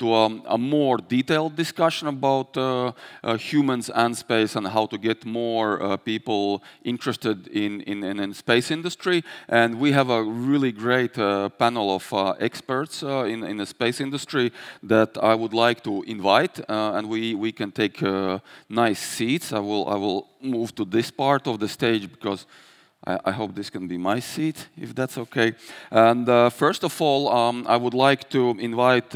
to a more detailed discussion about humans and space and how to get more people interested in space industry. And we have a really great panel of experts in the space industry that I would like to invite, and we can take nice seats. I will move to this part of the stage because I hope this can be my seat, if that's okay. And first of all, I would like to invite,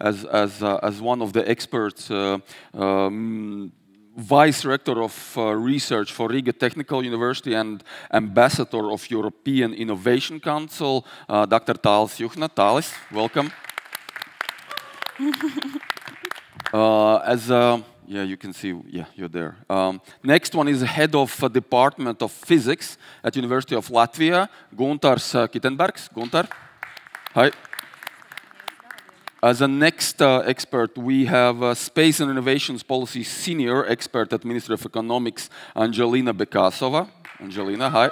as one of the experts, Vice Rector of Research for Riga Technical University and Ambassador of European Innovation Council, Dr. Tālis Juhna. Tālis, welcome. Yeah, you can see, yeah, you're there. Next one is the head of Department of Physics at University of Latvia, Guntars Kittenbergs. Guntar, hi. As a next expert, we have Space and Innovations Policy Senior Expert at Ministry of Economics, Angelina Bekasova. Angelina, hi.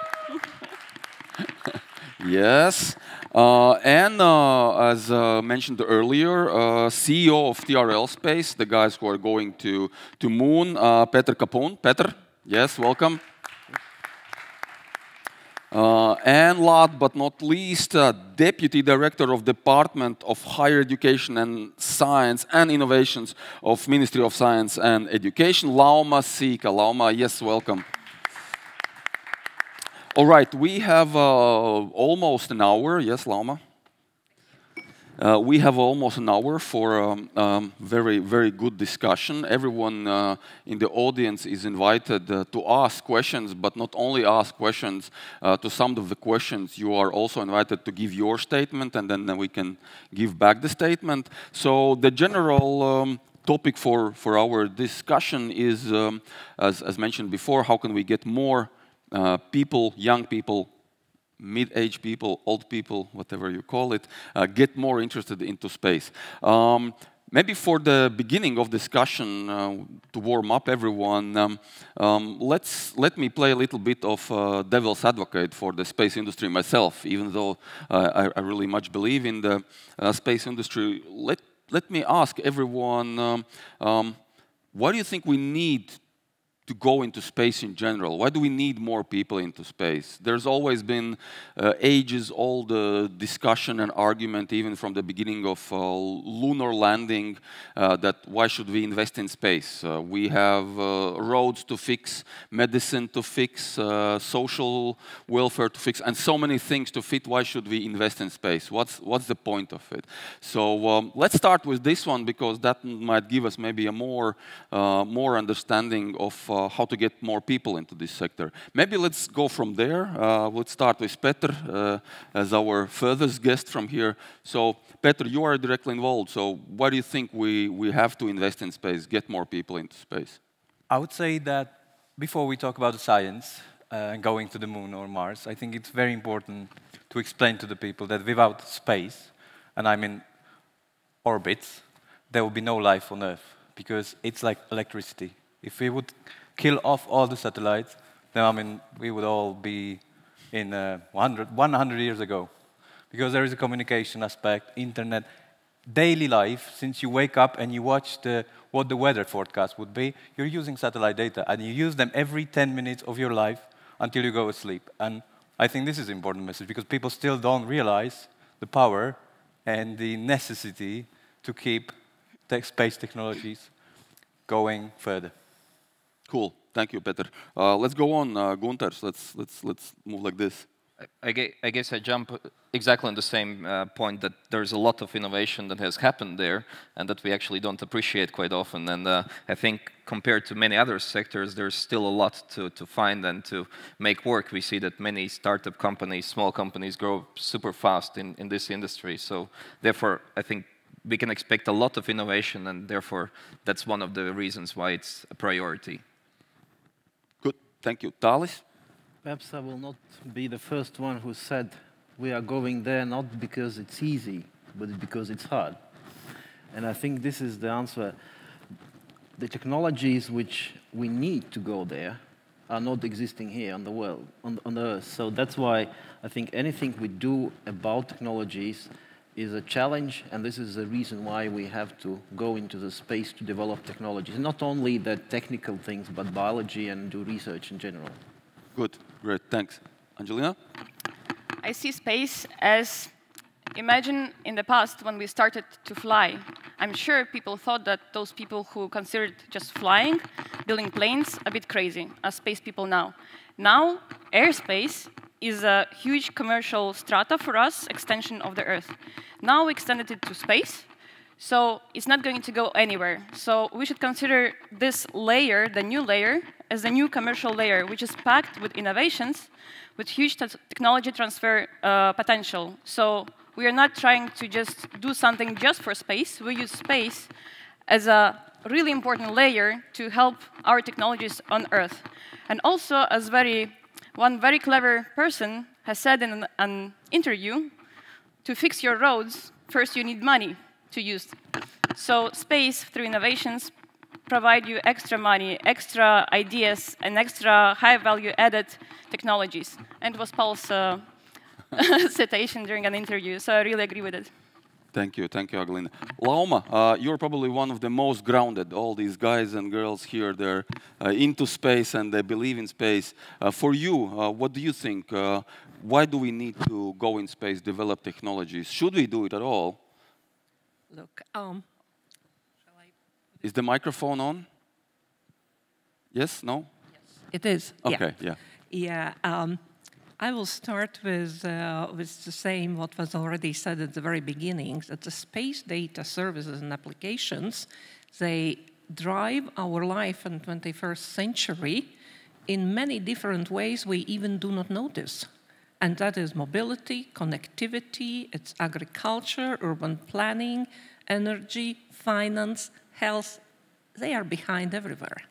Yes. As mentioned earlier, CEO of TRL Space, the guys who are going to Moon, Petr Kapun. Petr, yes, welcome. And last but not least, Deputy Director of Department of Higher Education and Science and Innovations of Ministry of Science and Education, Lauma Sīka. Lauma, yes, welcome. All right, we have almost an hour. Yes, Lauma? We have almost an hour for very, very good discussion. Everyone in the audience is invited to ask questions, but not only ask questions. To some of the questions, you are also invited to give your statement, and then we can give back the statement. So the general topic for our discussion is, as mentioned before, how can we get more people, young people, mid-aged people, old people, whatever you call it, get more interested into space. Maybe for the beginning of discussion, to warm up everyone, let me play a little bit of devil's advocate for the space industry myself, even though I really much believe in the space industry. Let me ask everyone, why do you think we need to go into space in general? Why do we need more people into space? There's always been ages-old discussion and argument, even from the beginning of lunar landing, that why should we invest in space? We have roads to fix, medicine to fix, social welfare to fix, and so many things to fit. Why should we invest in space? What's the point of it? So let's start with this one, because that might give us maybe a more understanding of how to get more people into this sector. Maybe let's go from there. Let's start with Petr as our furthest guest from here. So, Petr, you are directly involved. So, why do you think we have to invest in space, get more people into space? I would say that before we talk about the science and going to the moon or Mars, I think it's very important to explain to the people that without space, and I mean orbits, there will be no life on Earth, because it's like electricity. If we would kill off all the satellites, then I mean we would all be in 100 years ago, because there is a communication aspect, internet, daily life. Since you wake up and you watch what the weather forecast would be, you're using satellite data, and you use them every 10 minutes of your life until you go to sleep. And I think this is an important message, because people still don't realize the power and the necessity to keep space technologies going further. Cool, thank you, Petr. Let's go on, Guntars. Let's move like this. I guess I jump exactly on the same point, that there's a lot of innovation that has happened there, and that we actually don't appreciate quite often. And I think compared to many other sectors, there's still a lot to find and to make work. We see that many startup companies, small companies, grow super fast in this industry. So therefore, I think we can expect a lot of innovation, and therefore that's one of the reasons why it's a priority. Good, thank you. Tālis? Perhaps I will not be the first one who said we are going there not because it's easy, but because it's hard. And I think this is the answer. The technologies which we need to go there are not existing here on the world, on the Earth. So that's why I think anything we do about technologies is a challenge, and this is the reason why we have to go into the space to develop technologies. Not only the technical things, but biology and do research in general. Good, great, thanks. Angelina? I see space as, imagine in the past when we started to fly. I'm sure people thought that those people who considered just flying, building planes, a bit crazy, as space people now. Now, airspace is a huge commercial strata for us, extension of the Earth. Now we extended it to space, so it's not going to go anywhere. So we should consider this layer, the new layer, as a new commercial layer, which is packed with innovations, with huge technology transfer potential. So we are not trying to just do something just for space. We use space as a really important layer to help our technologies on Earth. And also, as one very clever person has said in an interview, to fix your roads, first you need money to use. So space, through innovations, provide you extra money, extra ideas, and extra high-value added technologies. And it was Paul's citation during an interview, so I really agree with it. Thank you, Agalina. Lauma, you're probably one of the most grounded. All these guys and girls here, they're into space and they believe in space. For you, what do you think? Why do we need to go in space, develop technologies? Should we do it at all? Look, Is the microphone on? Yes, no? Yes, it is. Okay, yeah. Yeah, I will start with the same what was already said at the very beginning, that the space data services and applications, they drive our life in the 21st century in many different ways we even do not notice. And that is mobility, connectivity, it's agriculture, urban planning, energy, finance, health. They are behind everywhere.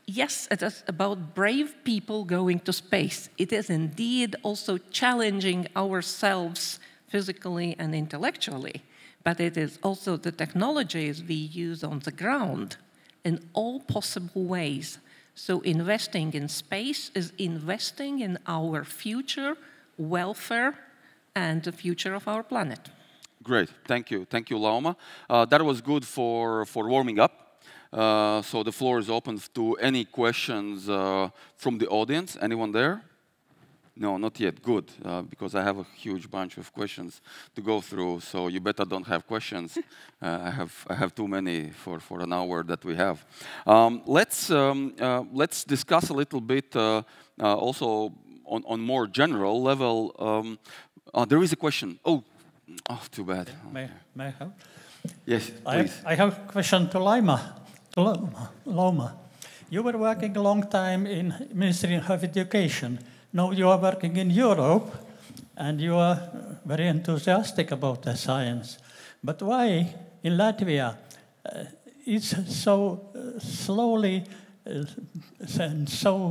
Yes, it is about brave people going to space. It is indeed also challenging ourselves physically and intellectually, but it is also the technologies we use on the ground in all possible ways. So investing in space is investing in our future welfare and the future of our planet. Great, thank you, Lauma. That was good for warming up. So the floor is open to any questions from the audience. Anyone there? No, not yet. Good, because I have a huge bunch of questions to go through. So you better don't have questions. I have too many for an hour that we have. Let's discuss a little bit also on more general level. There is a question. Oh, too bad. May I have? Yes, please. I have a question to Lauma. You were working a long time in Ministry of Education. Now you are working in Europe, and you are very enthusiastic about the science. But why in Latvia it's so slowly and so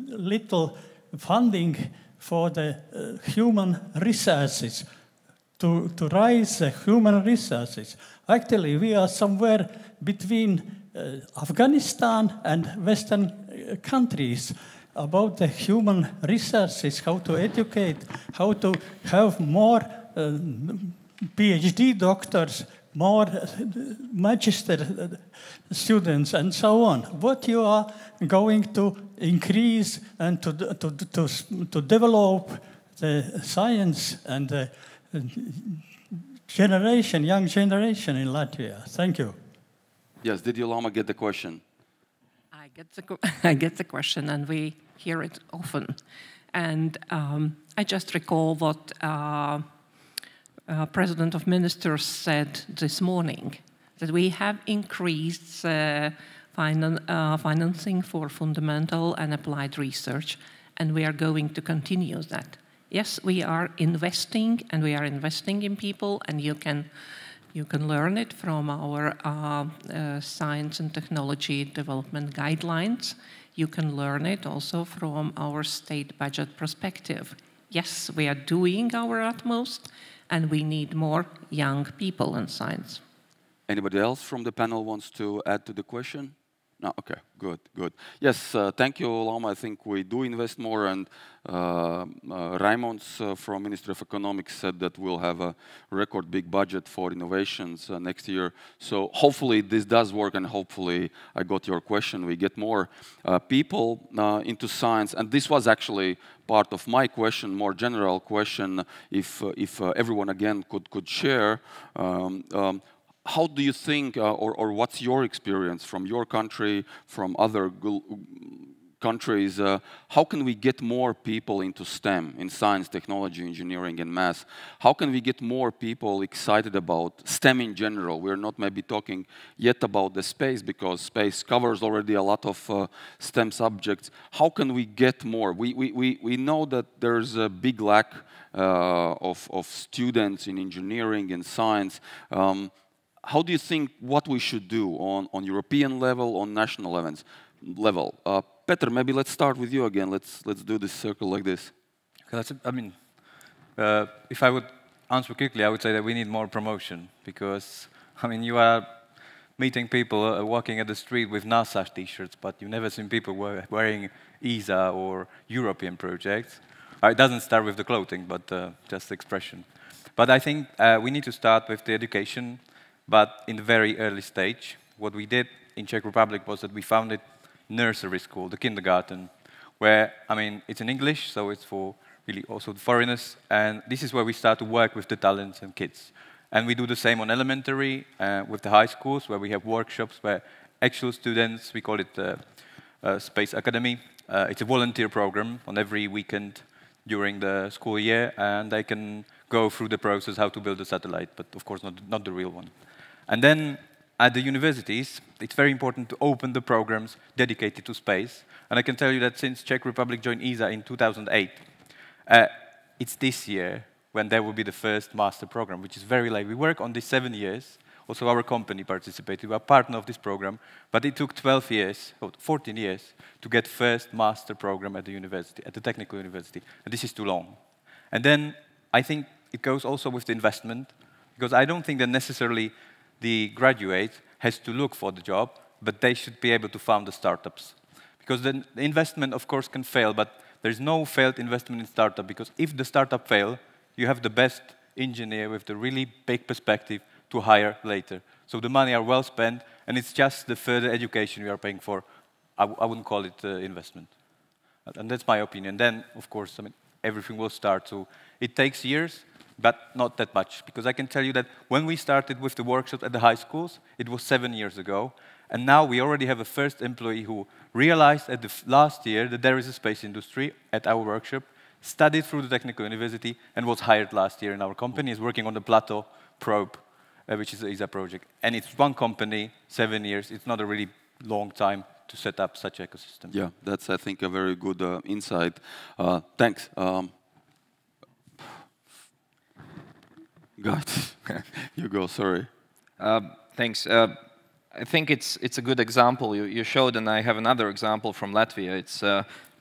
little funding for the human resources, to raise the human resources? Actually, we are somewhere between Afghanistan and Western countries about the human resources, how to educate, how to have more PhD doctors, more magister students, and so on. What you are going to increase and to develop the science and the young generation in Latvia? Thank you. Yes, did you, Lauma, get the question? I get the question, and we hear it often. And I just recall what President of Ministers said this morning, that we have increased financing for fundamental and applied research, and we are going to continue that. Yes, we are investing, and we are investing in people, and you can learn it from our science and technology development guidelines. You can learn it also from our state budget perspective. Yes, we are doing our utmost, and we need more young people in science. Anybody else from the panel wants to add to the question? No, okay, good, good. Yes, thank you, Lauma. I think we do invest more, and Raimonds from Ministry of Economics said that we'll have a record big budget for innovations next year. So hopefully this does work, and hopefully I got your question. We get more people into science, and this was actually part of my question, more general question. If everyone again could share. How do you think, or what's your experience from your country, from other countries, how can we get more people into STEM, in science, technology, engineering, and math? How can we get more people excited about STEM in general? We're not maybe talking yet about the space, because space covers already a lot of STEM subjects. How can we get more? We know that there's a big lack of students in engineering and science. How do you think what we should do on European level, on national level? Petr, maybe let's start with you again. Let's do this circle like this. If I would answer quickly, I would say that we need more promotion, because you are meeting people walking at the street with NASA t-shirts, but you've never seen people wearing ESA or European projects. It doesn't start with the clothing, but just the expression. But I think we need to start with the education, but in the very early stage. What we did in Czech Republic was that we founded nursery school, the kindergarten, where, it's in English, so it's for really also the foreigners, and this is where we start to work with the talents and kids. And we do the same on elementary, with the high schools, where we have workshops where actual students, we call it Space Academy. It's a volunteer program on every weekend during the school year, and they can go through the process how to build a satellite, but of course not the real one. And then at the universities, it's very important to open the programs dedicated to space. And I can tell you that since Czech Republic joined ESA in 2008, it's this year when there will be the first master program, which is very late. We work on this 7 years. Also, our company participated. We are partner of this program. But it took 12 years, 14 years, to get first master program at the university, at the technical university. And this is too long. And then I think it goes also with the investment, because I don't think that necessarily the graduate has to look for the job, but they should be able to found the startups. Because the investment, of course, can fail, but there's no failed investment in startup, because if the startup fail, you have the best engineer with the really big perspective to hire later. So the money are well spent, and it's just the further education we are paying for. I wouldn't call it investment. And that's my opinion. Then, of course, everything will start. So it takes years, but not that much. Because I can tell you that when we started with the workshops at the high schools, it was 7 years ago. And now we already have a first employee who realized at the last year that there is a space industry at our workshop, studied through the technical university, and was hired last year in our company. Is working on the Plato probe, which is an ESA project. And it's one company, 7 years. It's not a really long time to set up such ecosystem. Yeah, that's, I think, a very good insight. Thanks. God, you go, sorry. Thanks. I think it's a good example you showed, and I have another example from Latvia. It's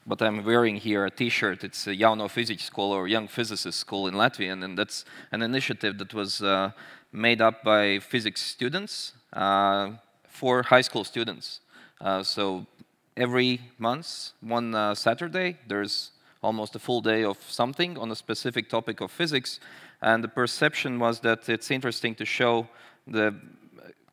what I'm wearing here, a T-shirt. It's a Jauno Fiziķu School, or Young Physicist School in Latvia, and that's an initiative that was made up by physics students for high school students. So every month, one Saturday, there's almost a full day of something on a specific topic of physics, and the perception was that it's interesting to show the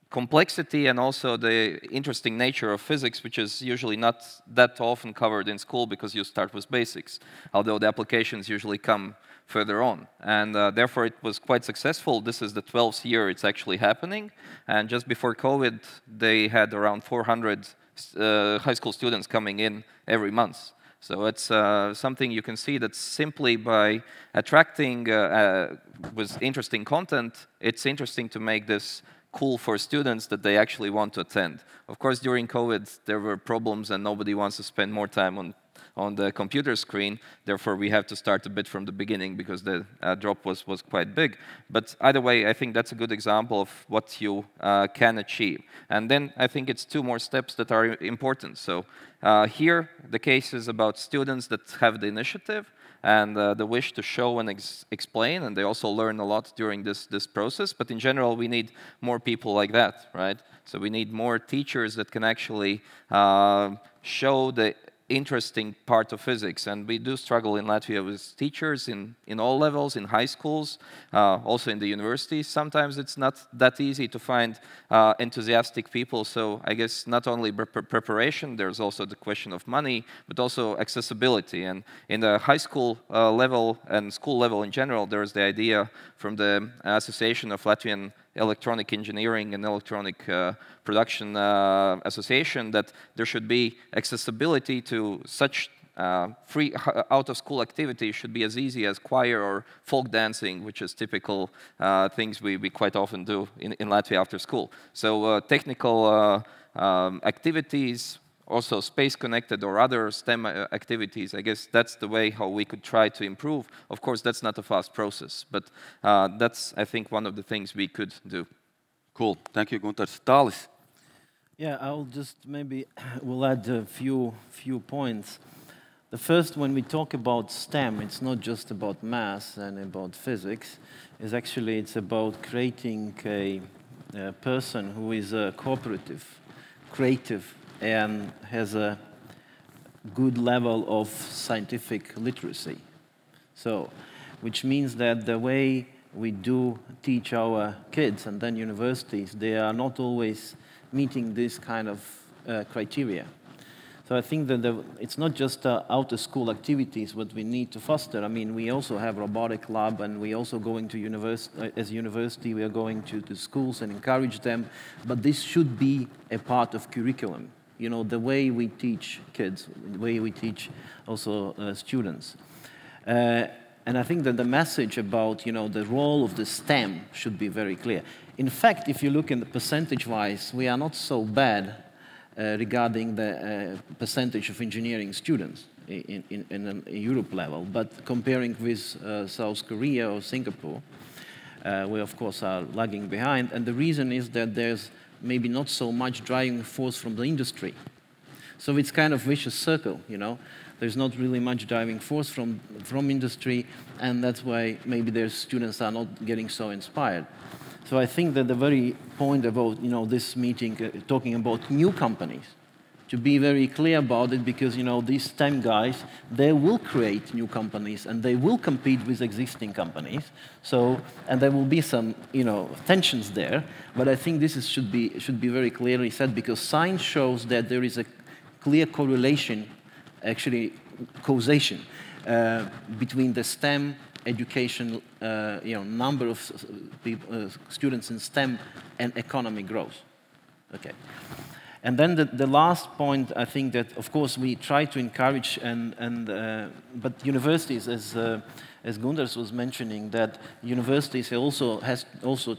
complexity and also the interesting nature of physics, which is usually not that often covered in school because you start with basics, although the applications usually come further on. And therefore it was quite successful. This is the 12th year it's actually happening. And just before COVID, they had around 400 high school students coming in every month. So it's something you can see that simply by attracting with interesting content, it's interesting to make this cool for students that they actually want to attend. Of course, during COVID, there were problems and nobody wants to spend more time on the computer screen. Therefore, we have to start a bit from the beginning because the drop was quite big. But either way, I think that's a good example of what you can achieve. And then I think it's 2 more steps that are important. So here, the case is about students that have the initiative. and the wish to show and explain, and they also learn a lot during this process. But in general, we need more people like that, right? So we need more teachers that can actually show the interesting part of physics, and we do struggle in Latvia with teachers in all levels, in high schools, also in the universities. Sometimes it's not that easy to find enthusiastic people, so I guess not only preparation, there's also the question of money, but also accessibility. And in the high school level and school level in general, there's the idea from the Association of Latvian Electronic Engineering and Electronic Production Association that there should be accessibility to such free out-of-school activities should be as easy as choir or folk dancing, which is typical things we quite often do in Latvia after school. So technical activities, also space-connected or other STEM activities, I guess that's the way how we could try to improve. Of course, that's not a fast process, but that's, I think, one of the things we could do. Cool. Thank you, Gunter. Talis. Yeah, I'll just maybe will add a few points. The first, when we talk about STEM, it's not just about math and about physics. It's about creating a person who is cooperative, creative, and has a good level of scientific literacy. So, which means that the way we do teach our kids and then universities, they are not always meeting this kind of criteria. So I think that it's not just out-of-school activities what we need to foster. I mean, we also have robotic lab, and we also going to as a university, we are going to schools and encourage them. But this should be a part of curriculum. You know, the way we teach kids, the way we teach also students. And I think that the message about, you know, the role of the STEM should be very clear. In fact, if you look in the percentage-wise, we are not so bad regarding the percentage of engineering students in a Europe level. But comparing with South Korea or Singapore, we of course are lagging behind. And the reason is that there's maybe not so much driving force from the industry. So it's kind of vicious circle, you know. There's not really much driving force from industry, and that's why maybe their students are not getting so inspired. So I think that the very point about, you know, this meeting, talking about new companies, to be very clear about it, because, you know, these STEM guys, they will create new companies and they will compete with existing companies. So, and there will be some, you know, tensions there. But I think this should be very clearly said, because science shows that there is a clear correlation, actually causation, between the STEM education, you know, number of people, students in STEM and economic growth. Okay. And then the last point, I think that, of course, we try to encourage, but universities, as Gundars was mentioning, that universities has also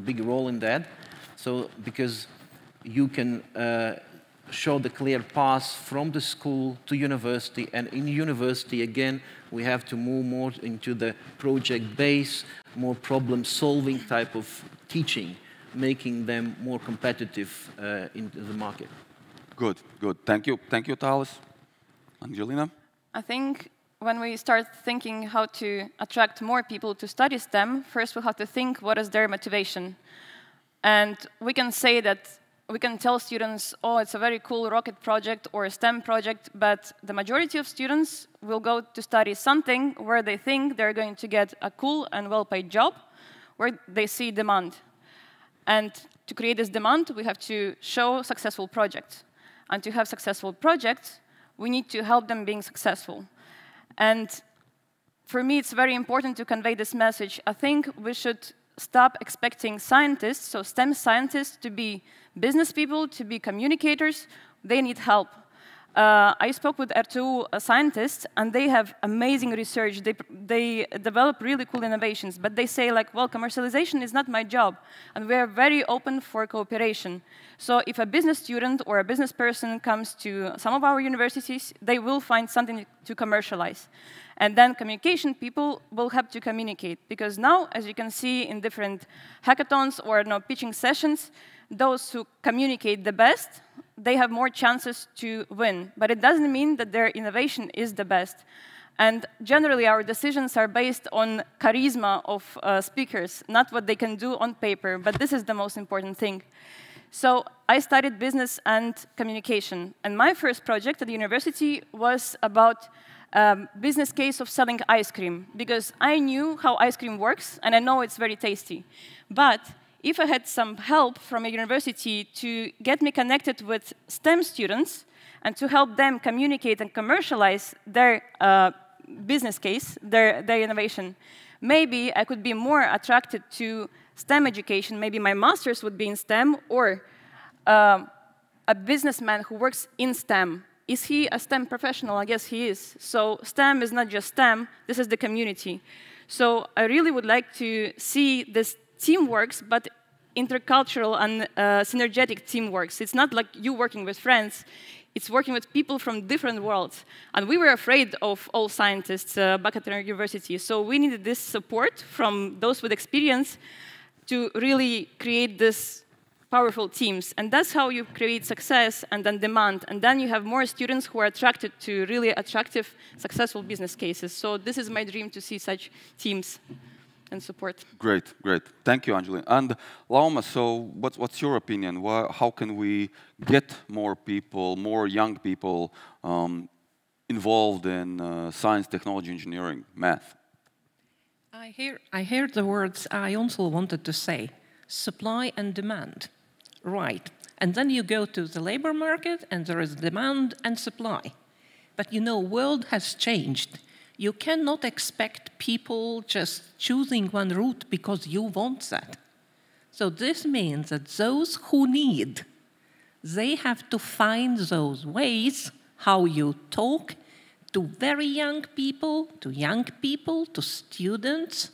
big role in that. So because you can show the clear path from the school to university, and in university, again, we have to move more into the project-based, more problem-solving type of teaching, making them more competitive in the market. Good, good. Thank you, Talis. Angelina? I think when we start thinking how to attract more people to study STEM, first we have to think what is their motivation. And we can say that we can tell students, oh, it's a very cool rocket project or a STEM project, but the majority of students will go to study something where they think they're going to get a cool and well-paid job, where they see demand. And to create this demand, we have to show successful projects. And to have successful projects, we need to help them being successful. And for me, it's very important to convey this message. I think we should stop expecting scientists, so STEM scientists, to be business people, to be communicators. They need help. I spoke with R2 scientists, and they have amazing research. They develop really cool innovations, but they say, like, well, commercialization is not my job, and we are very open for cooperation. So if a business student or a business person comes to some of our universities, they will find something to commercialize. And then communication people will have to communicate, because now, as you can see in different hackathons or pitching sessions, those who communicate the best, they have more chances to win. But it doesn't mean that their innovation is the best. And generally, our decisions are based on charisma of speakers, not what they can do on paper, but this is the most important thing. So I studied business and communication, and my first project at the university was about business case of selling ice cream, because I knew how ice cream works, and I know it's very tasty. But if I had some help from a university to get me connected with STEM students and to help them communicate and commercialize their business case, their innovation, maybe I could be more attracted to STEM education. Maybe my master's would be in STEM, or a businessman who works in STEM. Is he a STEM professional? I guess he is. So STEM is not just STEM, this is the community. So I really would like to see this teamworks, but intercultural and synergetic teamworks. It's not like you working with friends, it's working with people from different worlds. And we were afraid of all scientists back at our university, so we needed this support from those with experience to really create this powerful teams. And that's how you create success and then demand. And then you have more students who are attracted to really attractive, successful business cases. So this is my dream, to see such teams and support. Great, great. Thank you, Anjali. And Lauma, so what's your opinion? How can we get more people, more young people involved in science, technology, engineering, math? I heard the words I also wanted to say, supply and demand. Right. And then you go to the labor market and there is demand and supply. But you know, world has changed. You cannot expect people just choosing one route because you want that. So this means that those who need, they have to find those ways how you talk to very young people, to students,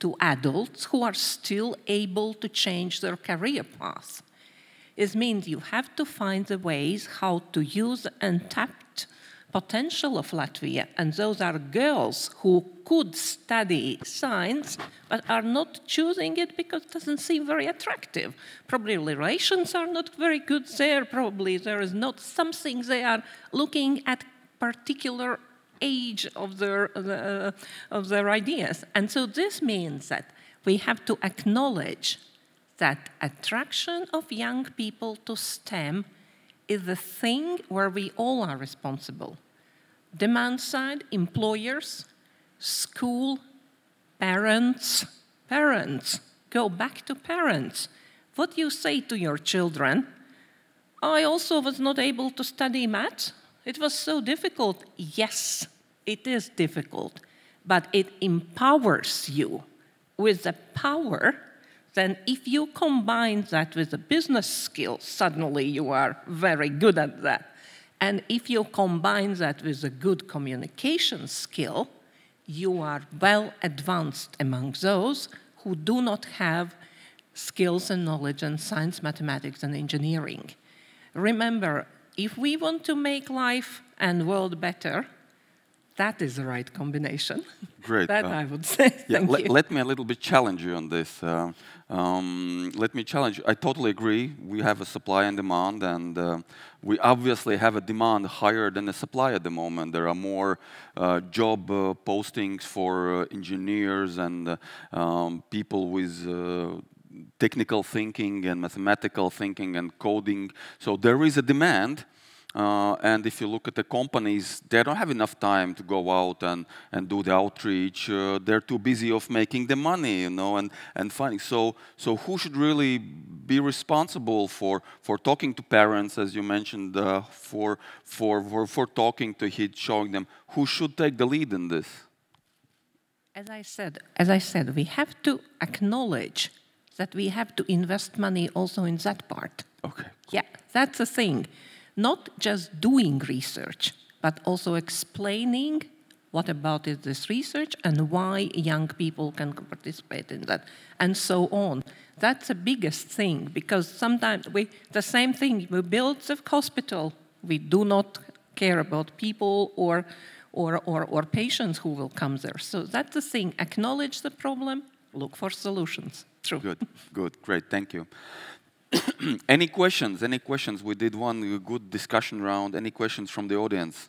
to adults who are still able to change their career path. It means you have to find the ways how to use the untapped potential of Latvia, and those are girls who could study science but are not choosing it because it doesn't seem very attractive. Probably relations are not very good there, probably there is not something they are looking at particular age of their ideas. And so this means that we have to acknowledge that attraction of young people to STEM is the thing where we all are responsible. Demand side, employers, school, parents. Parents, go back to parents. What do you say to your children? I also was not able to study math. It was so difficult. Yes, it is difficult, but it empowers you with the power. Then if you combine that with a business skill, suddenly you are very good at that. And if you combine that with a good communication skill, you are well advanced among those who do not have skills and knowledge in science, mathematics, and engineering. Remember, if we want to make life and world better, that is the right combination. Great. That I would say. Thank you. Let me a little bit challenge you on this. Let me challenge you. I totally agree. We have a supply and demand, and we obviously have a demand higher than the supply at the moment. There are more job postings for engineers and people with technical thinking and mathematical thinking and coding. So there is a demand. And if you look at the companies, they don't have enough time to go out and do the outreach. They're too busy of making the money, you know, and finding. So who should really be responsible for talking to parents, as you mentioned, for talking to kids, showing them? Who should take the lead in this? As I said, we have to acknowledge that we have to invest money also in that part. Okay. Yeah, that's the thing. Not just doing research, but also explaining what about is this research and why young people can participate in that, and so on. That's the biggest thing, because sometimes the same thing, we build the hospital, we do not care about people or patients who will come there. So that's the thing, acknowledge the problem, look for solutions. True. Good, great, thank you. Any questions? Any questions? We did one good discussion round. Any questions from the audience?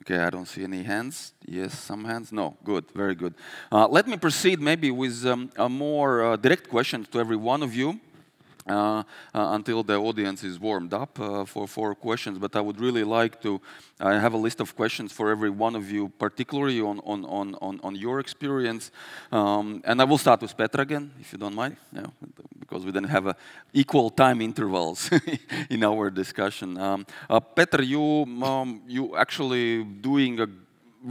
Okay, I don't see any hands. Yes, some hands. No, good, very good. Let me proceed maybe with a more direct question to every one of you. Until the audience is warmed up for questions. But I would really like to have a list of questions for every one of you, particularly on your experience. And I will start with Petra again, if you don't mind, because we then have equal time intervals in our discussion. Petra, you actually doing an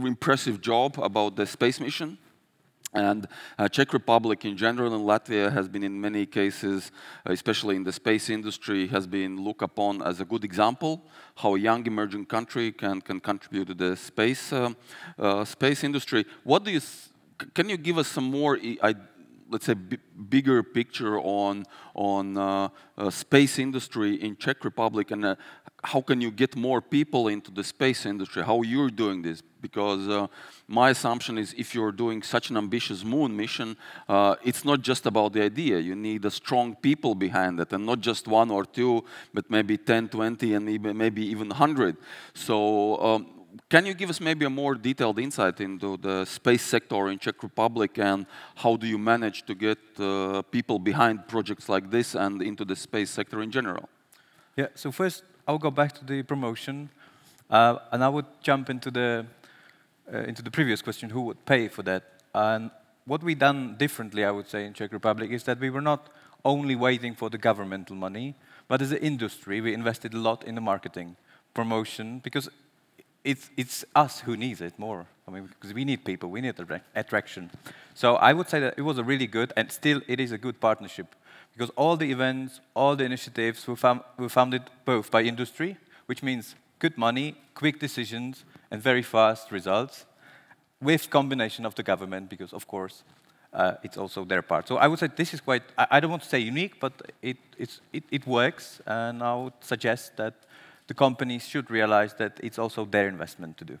impressive job about the space mission. And Czech Republic in general and Latvia has been in many cases, especially in the space industry, has been looked upon as a good example how a young emerging country can contribute to the space industry. What do you can you give us some more, let's say, bigger picture on space industry in Czech Republic, and how can you get more people into the space industry? How you're doing this? Because my assumption is if you're doing such an ambitious moon mission, it's not just about the idea. You need a strong people behind it, and not just one or two, but maybe 10, 20, and maybe even 100. So can you give us maybe a more detailed insight into the space sector in Czech Republic, and how do you manage to get people behind projects like this and into the space sector in general? Yeah, so first I'll go back to the promotion, and I would jump into the previous question, who would pay for that? And what we done differently, I would say, in Czech Republic is that we were not only waiting for the governmental money, but as an industry, we invested a lot in the marketing, promotion, because it's us who needs it more. I mean, because we need people, we need attraction. So I would say that it was a really good, and still it is a good partnership, because all the events, all the initiatives were founded both by industry, which means good money, quick decisions, and very fast results, with combination of the government, because of course it's also their part. So I would say this is quite, I don't want to say unique, but it works, and I would suggest that the companies should realize that it's also their investment to do.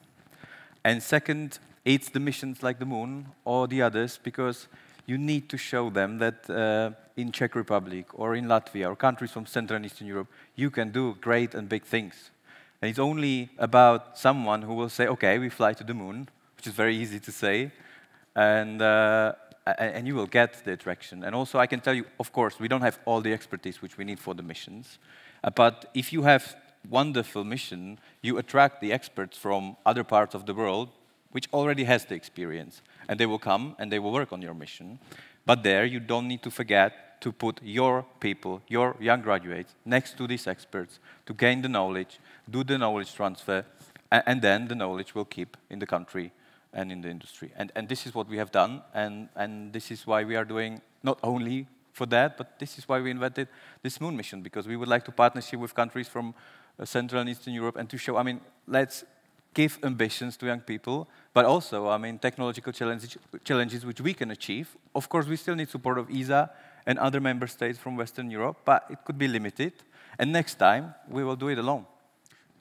And second, it's the missions like the moon or the others, because you need to show them that in Czech Republic or in Latvia or countries from Central and Eastern Europe, you can do great and big things. And it's only about someone who will say, okay, we fly to the moon, which is very easy to say, and you will get the attraction. And also I can tell you, of course, we don't have all the expertise which we need for the missions, but if you have wonderful mission, you attract the experts from other parts of the world, which already has the experience, and they will come and they will work on your mission. But there, you don't need to forget to put your people, your young graduates, next to these experts to gain the knowledge, do the knowledge transfer, and then the knowledge will keep in the country and in the industry. And this is what we have done, and this is why we are doing not only for that, but this is why we invented this moon mission, because we would like to partnership with countries from Central and Eastern Europe and to show, I mean, let's give ambitions to young people, but also, I mean, technological challenges which we can achieve. Of course, we still need support of ESA and other member states from Western Europe, but it could be limited. And next time, we will do it alone.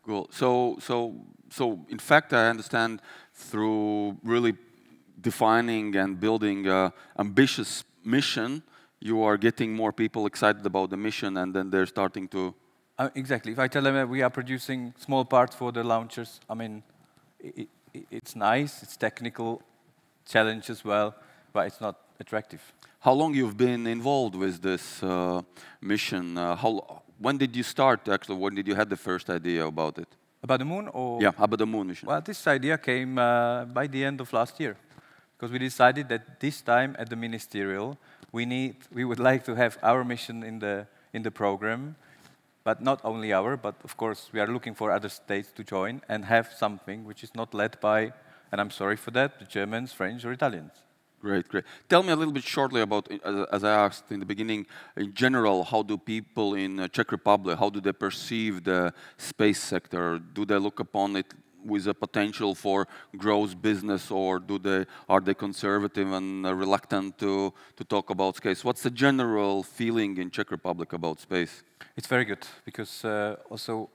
Cool. So in fact, I understand through really defining and building an ambitious mission, you are getting more people excited about the mission, and then they're starting to... Exactly. If I tell them that we are producing small parts for the launchers, I mean, it's nice, it's technical challenge as well, but it's not attractive. How long you've been involved with this mission? When did you start, actually? When did you have the first idea about it? About the moon? Or? Yeah, about the moon mission. Well, this idea came by the end of last year, because we decided that this time at the ministerial, we would like to have our mission in the program, but not only our, but of course we are looking for other states to join and have something which is not led by, and I'm sorry for that, the Germans, French or Italians. Great, great. Tell me a little bit shortly about, as I asked in the beginning, in general, how do people in Czech Republic, how do they perceive the space sector? Do they look upon it with a potential for growth business, or are they conservative and reluctant to talk about space? What's the general feeling in Czech Republic about space? It's very good, because also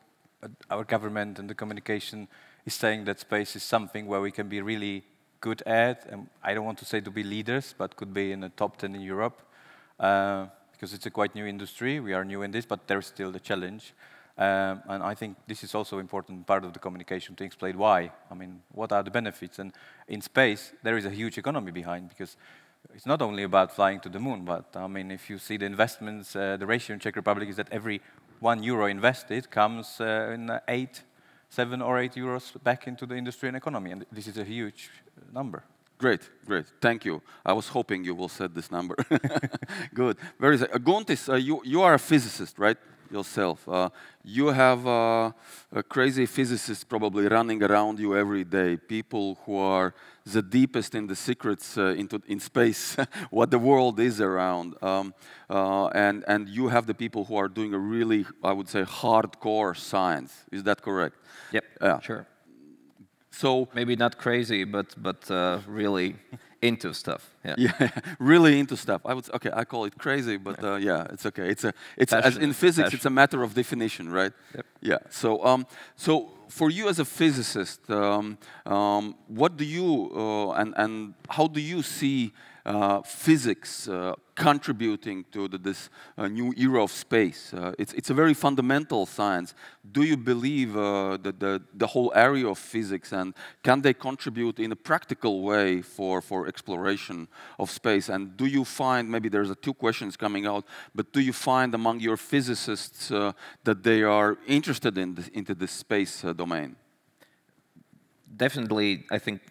our government and the communication is saying that space is something where we can be really good at, and I don't want to say to be leaders, but could be in the top 10 in Europe, because it's a quite new industry. We are new in this, but there's still the challenge. And I think this is also important part of the communication to explain why. I mean, what are the benefits? And in space, there is a huge economy behind, because it's not only about flying to the moon, but I mean, if you see the investments, the ratio in Czech Republic is that every €1 invested comes in 7 or 8 euros back into the industry and economy, and this is a huge number. Great, great. Thank you. I was hoping you will set this number. Good. Very good. Guntis, you are a physicist, right? Yourself. You have crazy physicists probably running around you every day, people who are the deepest in the secrets in space, what the world is around. And you have the people who are doing a really, I would say, hardcore science. Is that correct? Yep, sure. So maybe not crazy, but really into stuff. Yeah. Yeah, really into stuff. I call it crazy, but yeah, it's okay. It's as in physics, it's a matter of definition, right? Yep. Yeah. So so for you as a physicist, what do you and how do you see physics contributing to this new era of space? It's a very fundamental science. Do you believe that the whole area of physics, and can they contribute in a practical way for exploration of space? And do you find, maybe there's two questions coming out, but do you find among your physicists that they are interested into this space domain? Definitely, I think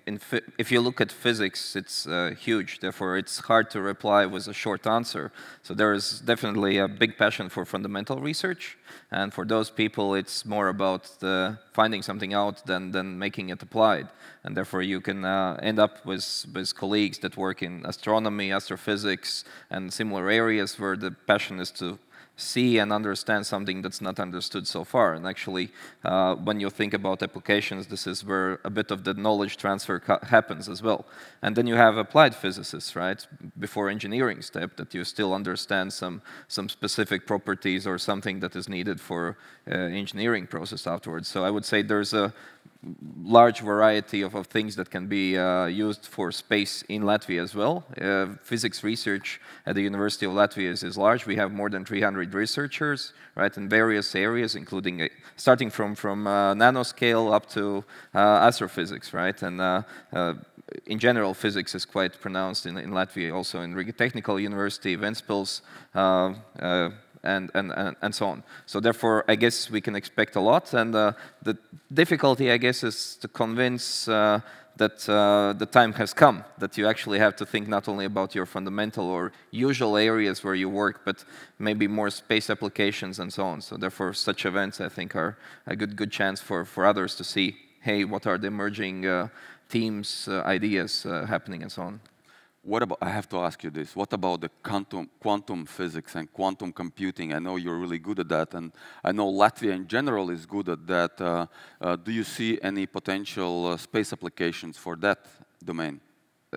if you look at physics, it's huge. Therefore, it's hard to reply with a short answer. So there is definitely a big passion for fundamental research. And for those people, it's more about finding something out than making it applied. And therefore, you can end up with colleagues that work in astronomy, astrophysics, and similar areas where the passion is to see and understand something that's not understood so far. And actually, when you think about applications, this is where a bit of the knowledge transfer happens as well. And then you have applied physicists, right, before engineering step, that you still understand some specific properties or something that is needed for engineering process afterwards. So I would say there's a large variety of things that can be used for space in Latvia as well. Physics research at the University of Latvia is large. We have more than 300 researchers, right, in various areas, including starting from nanoscale up to astrophysics, right, and in general, physics is quite pronounced in Latvia, also in Riga Technical University, Ventspils, and so on. So therefore, I guess we can expect a lot, and the difficulty, I guess, is to convince that the time has come, that you actually have to think not only about your fundamental or usual areas where you work, but maybe more space applications and so on. So therefore, such events, I think, are a good chance for others to see, hey, what are the emerging themes, ideas happening and so on. What about, I have to ask you this, what about the quantum physics and quantum computing? I know you're really good at that, and I know Latvia in general is good at that. Do you see any potential space applications for that domain?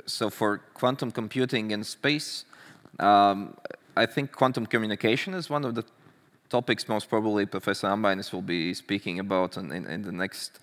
So for quantum computing in space, I think quantum communication is one of the topics most probably Professor Ambainis will be speaking about in the next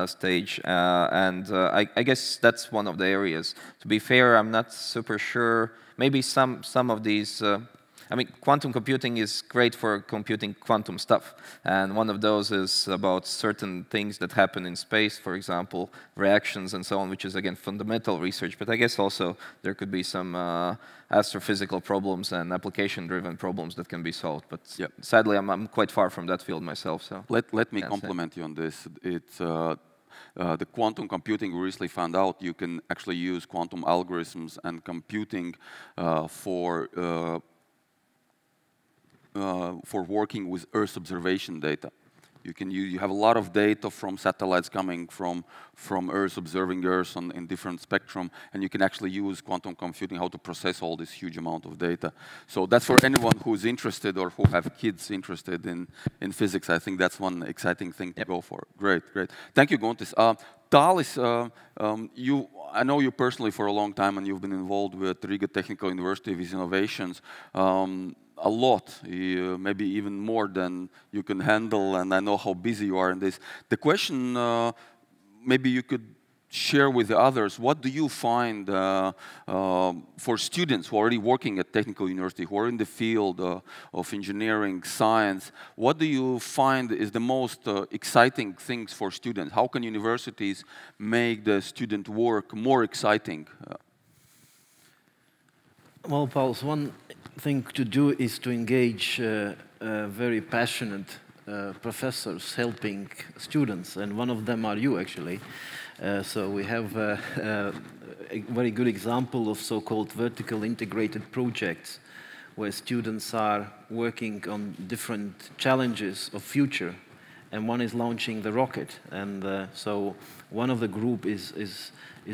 stage. I guess that's one of the areas. To be fair, I'm not super sure. Maybe some of these, I mean, quantum computing is great for computing quantum stuff. And one of those is about certain things that happen in space, for example, reactions and so on, which is, again, fundamental research. But I guess also there could be some astrophysical problems and application-driven problems that can be solved. But yep. Sadly, I'm quite far from that field myself. So let me compliment you on this. It's the quantum computing, we recently found out you can actually use quantum algorithms and computing for working with Earth observation data. You have a lot of data from satellites coming from Earth, observing Earth in different spectrum, and you can actually use quantum computing how to process all this huge amount of data. So that's for anyone who's interested or who have kids interested in physics. I think that's one exciting thing to go for. Great, great. Thank you, Guntis. Talis, I know you personally for a long time, and you've been involved with Riga Technical University with innovations. A lot, maybe even more than you can handle, and I know how busy you are in this. The question, maybe you could share with the others, what do you find for students who are already working at technical university, who are in the field of engineering, science, what do you find is the most exciting things for students? How can universities make the student work more exciting? Well, Pauls, one thing to do is to engage very passionate professors helping students, and one of them are you, actually. So we have a very good example of so-called vertical integrated projects, where students are working on different challenges of future, and one is launching the rocket. And so one of the group is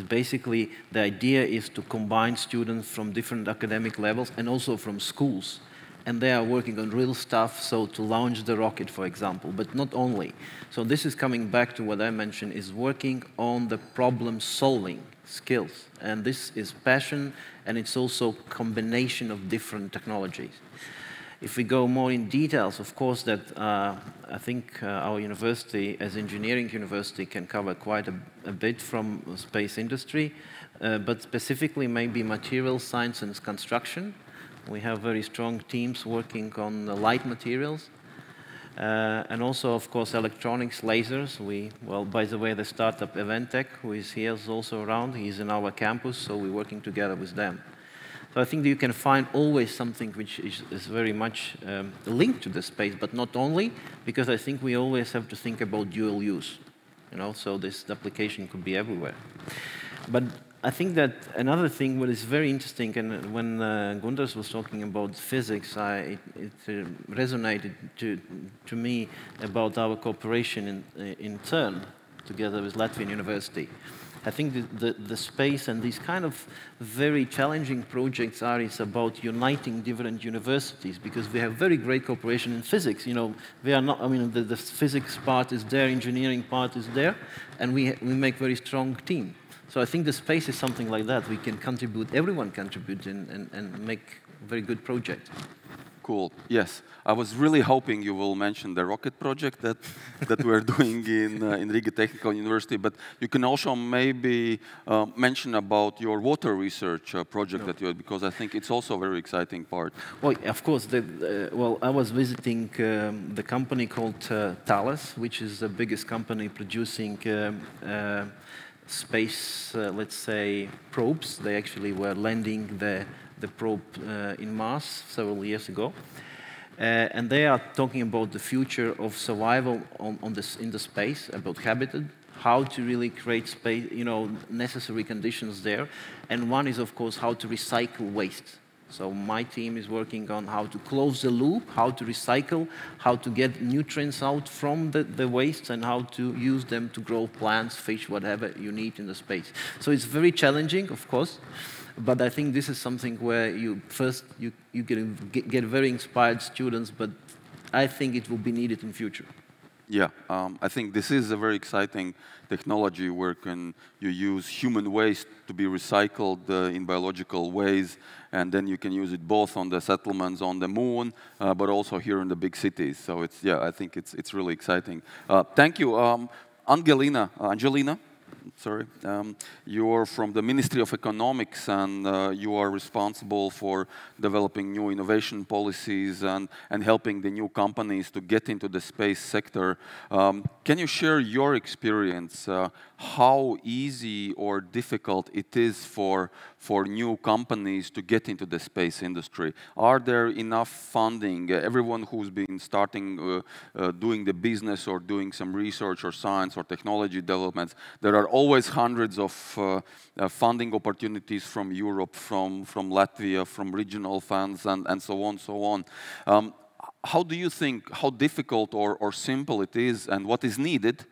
basically, the idea is to combine students from different academic levels and also from schools. And they are working on real stuff, so to launch the rocket, for example, but not only. So this is coming back to what I mentioned, is working on the problem-solving skills. And this is passion, and it's also combination of different technologies. If we go more in details, of course, that I think our university, as engineering university, can cover quite a bit from space industry, but specifically maybe material science and construction. We have very strong teams working on the light materials. And also, of course, electronics, lasers. Well, by the way, the startup Eventech, who is here, is also around. He's in our campus, so we're working together with them. So I think that you can find always something which is very much linked to the space, but not only, because I think we always have to think about dual use. So this application could be everywhere. But I think that another thing what is very interesting, and when Gundars was talking about physics, it resonated to me about our cooperation in CERN, together with Latvian University. I think the space and these kind of very challenging projects is about uniting different universities, because we have very great cooperation in physics. We are not, the physics part is there, engineering part is there, and we make very strong team. So I think the space is something like that. We can contribute, everyone contribute, and make a very good project. Cool. Yes, I was really hoping you will mention the rocket project that we're doing in Riga Technical University, but you can also maybe mention about your water research project that you had, because I think it's also a very exciting part. Well, of course. Well, I was visiting the company called Thales, which is the biggest company producing space, let's say, probes. They actually were landing the probe in Mars several years ago. And they are talking about the future of survival in the space, about habitat, how to really create space, necessary conditions there. And one is, of course, how to recycle waste. So my team is working on how to close the loop, how to recycle, how to get nutrients out from the waste, and how to use them to grow plants, fish, whatever you need in the space. So it's very challenging, of course, but I think this is something where you get very inspired students, but I think it will be needed in future. Yeah, I think this is a very exciting technology where you use human waste to be recycled in biological ways, and then you can use it both on the settlements on the moon, but also here in the big cities. So I think it's really exciting. Thank you, Angelina. Sorry, you're from the Ministry of Economics, and you are responsible for developing new innovation policies and helping the new companies to get into the space sector. Can you share your experience, how easy or difficult it is for new companies to get into the space industry? Are there enough funding? Everyone who's been starting doing the business or doing some research or science or technology developments, there are always hundreds of funding opportunities from Europe, from Latvia, from regional funds, and so on. How do you think, how difficult or simple it is, and what is needed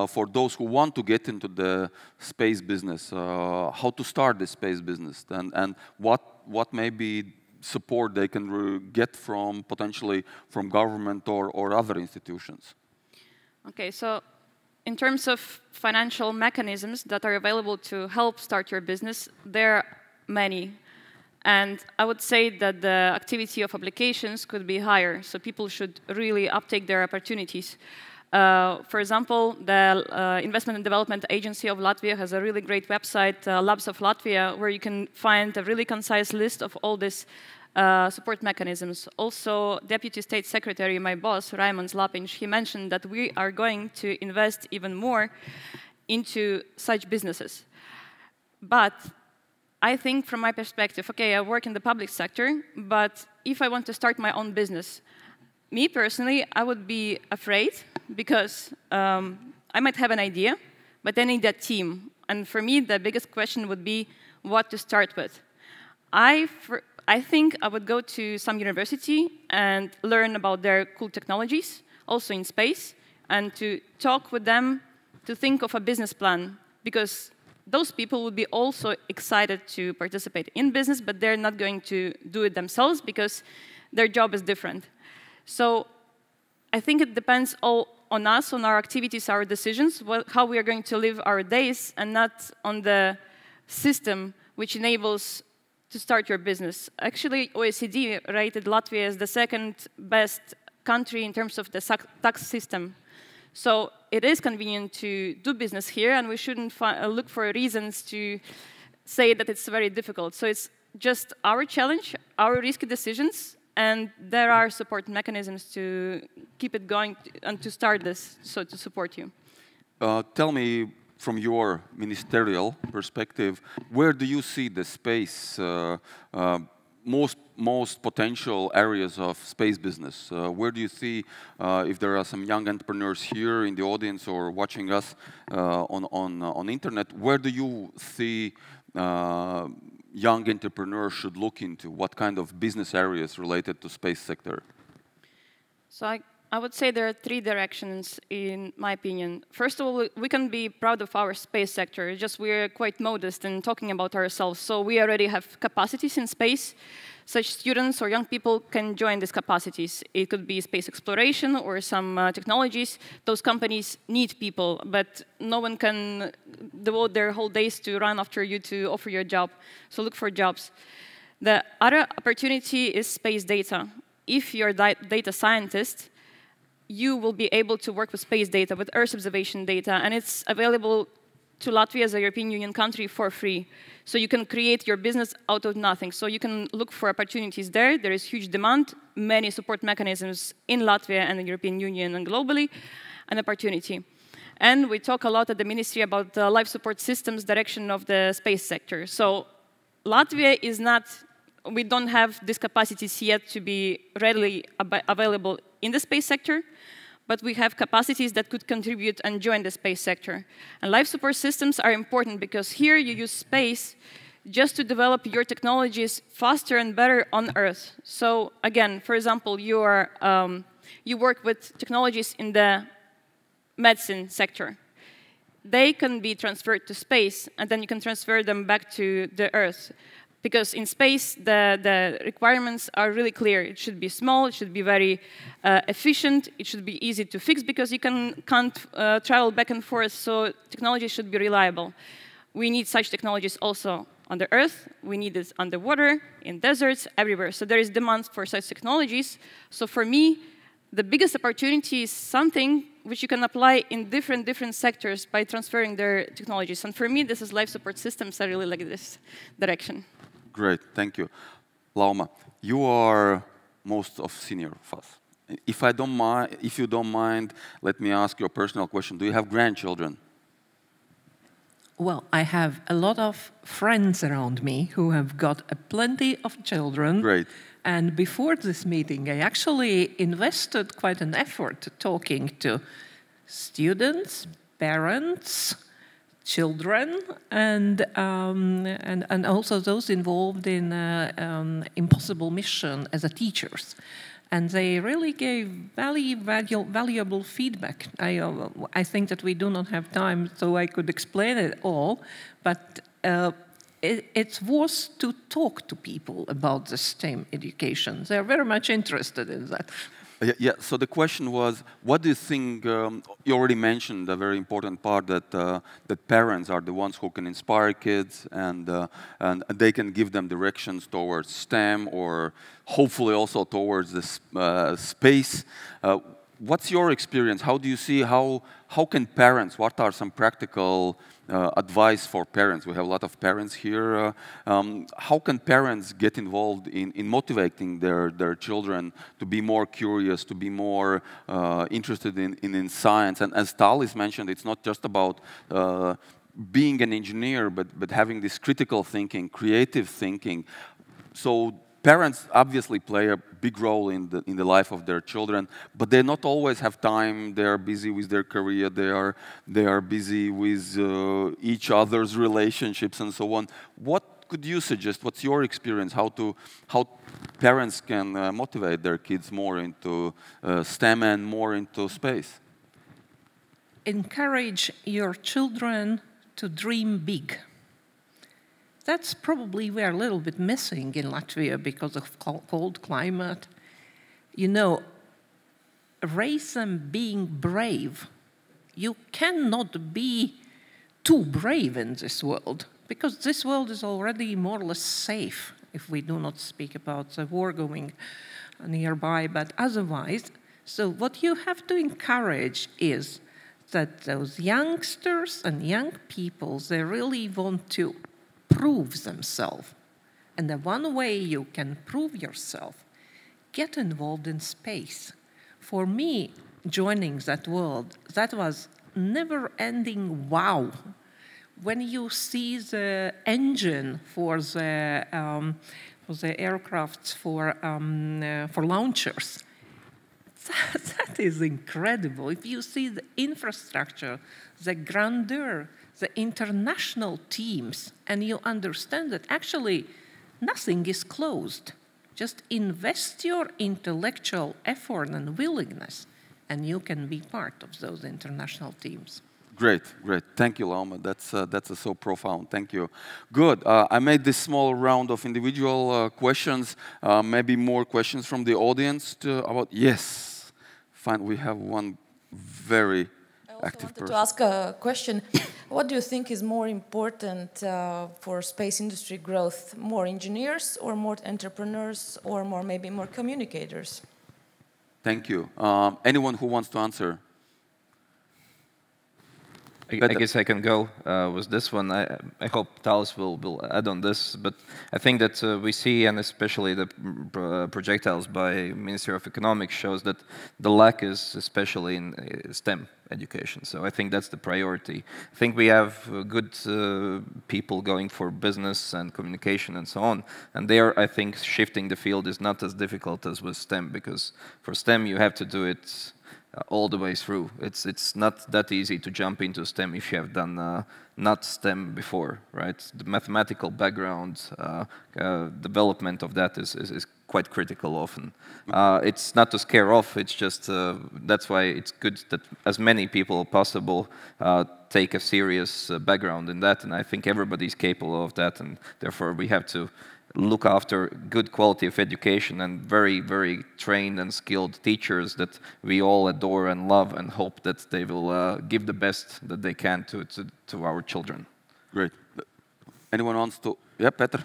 for those who want to get into the space business, how to start the space business, and what maybe support they can get from potentially from government or other institutions? Okay, so in terms of financial mechanisms that are available to help start your business, there are many. And I would say that the activity of applications could be higher, so people should really uptake their opportunities. For example, the Investment and Development Agency of Latvia has a really great website, Labs of Latvia, where you can find a really concise list of all these support mechanisms. Also, Deputy State Secretary, my boss, Raimons Lapiņš, he mentioned that we are going to invest even more into such businesses. But I think from my perspective, okay, I work in the public sector, but if I want to start my own business, me personally, I would be afraid because I might have an idea, but I need a team. And for me, the biggest question would be what to start with. I think I would go to some university and learn about their cool technologies, also in space, and to talk with them to think of a business plan, because those people would be also excited to participate in business, but they're not going to do it themselves because their job is different. So I think it depends all on us, on our activities, our decisions, how we are going to live our days, and not on the system which enables to start your business. Actually, OECD rated Latvia as the second best country in terms of the tax system. So it is convenient to do business here, and we shouldn't look for reasons to say that it's very difficult. So it's just our challenge, our risky decisions, and there are support mechanisms to keep it going and to start this, so to support you. Tell me, from your ministerial perspective, where do you see the space, most potential areas of space business? Where do you see, if there are some young entrepreneurs here in the audience or watching us on internet, where do you see young entrepreneurs should look into? What kind of business areas related to space sector? So I would say there are three directions, in my opinion. First of all, we can be proud of our space sector. It's just we're quite modest in talking about ourselves. So we already have capacities in space. Such students or young people can join these capacities. It could be space exploration or some technologies. Those companies need people, but no one can devote their whole days to run after you to offer you a job. So look for jobs. The other opportunity is space data. If you're a data scientist, you will be able to work with space data, with Earth observation data, and it's available to Latvia as a European Union country for free. So you can create your business out of nothing. So you can look for opportunities there. There is huge demand, many support mechanisms in Latvia and the European Union and globally, an opportunity. And we talk a lot at the ministry about the life support systems direction of the space sector. So Latvia is not, we don't have these capacities yet to be readily available in the space sector, but we have capacities that could contribute and join the space sector. And life support systems are important because here you use space just to develop your technologies faster and better on Earth. So again, for example, you work with technologies in the medicine sector. They can be transferred to space, and then you can transfer them back to the Earth. Because in space, the requirements are really clear. It should be small, it should be very efficient, it should be easy to fix because you can't travel back and forth, so technology should be reliable. We need such technologies also on the Earth, we need it underwater, in deserts, everywhere. So there is demand for such technologies. So for me, the biggest opportunity is something which you can apply in different sectors by transferring their technologies. And for me, this is life support systems. I really like this direction. Great, thank you. Lauma, you are most of senior of us. If you don't mind, let me ask you a personal question. Do you have grandchildren? Well, I have a lot of friends around me who have got plenty of children. Great. And before this meeting, I actually invested quite an effort talking to students, parents, children, and also those involved in Impossible Mission as teachers. And they really gave valuable feedback. I think that we do not have time, so I could explain it all, but it's worth to talk to people about the STEM education. They're very much interested in that. Yeah, so the question was, what do you think, you already mentioned a very important part that parents are the ones who can inspire kids and they can give them directions towards STEM or hopefully also towards the space. what's your experience? How do you see, how can parents, what are some practical advice for parents? We have a lot of parents here. How can parents get involved in motivating their children to be more curious, to be more interested in science? And as Talis mentioned, it's not just about being an engineer, but having this critical thinking, creative thinking. So parents obviously play a big role in the life of their children, but they not always have time. They are busy with their career. They are busy with each other's relationships and so on. What could you suggest? What's your experience? How parents can motivate their kids more into STEM and more into space? Encourage your children to dream big. That's probably we're a little bit missing in Latvia because of cold climate. You know, raise them being brave. You cannot be too brave in this world because this world is already more or less safe if we do not speak about the war going nearby, but otherwise. So what you have to encourage is that those youngsters and young people, they really want to prove themselves. And the one way you can prove yourself, get involved in space. For me, joining that world, that was never-ending wow. When you see the engine for the aircrafts for launchers, that is incredible. If you see the infrastructure, the grandeur, the international teams, and you understand that actually nothing is closed. Just invest your intellectual effort and willingness, and you can be part of those international teams. Great, great. Thank you, Lauma. That's so profound. Thank you. Good. I made this small round of individual questions. Maybe more questions from the audience about. Yes, fine. We have one very active person. I wanted to ask a question. What do you think is more important for space industry growth? More engineers or more entrepreneurs or maybe more communicators? Thank you. Anyone who wants to answer? I guess I can go with this one. I hope Talis will add on this, but I think that we see, and especially the projectiles by Ministry of Economics shows that the lack is especially in STEM education. So I think that's the priority. I think we have good people going for business and communication and so on. And there, I think shifting the field is not as difficult as with STEM, because for STEM you have to do it all the way through. It's not that easy to jump into STEM if you have done not STEM before, right? The mathematical background, development of that is quite critical often. It's not to scare off, it's just, that's why it's good that as many people as possible take a serious background in that, and I think everybody's capable of that, and therefore we have to look after good quality of education and very, very trained and skilled teachers that we all adore and love and hope that they will give the best that they can to our children. Great. Anyone wants to? Yeah, Peter?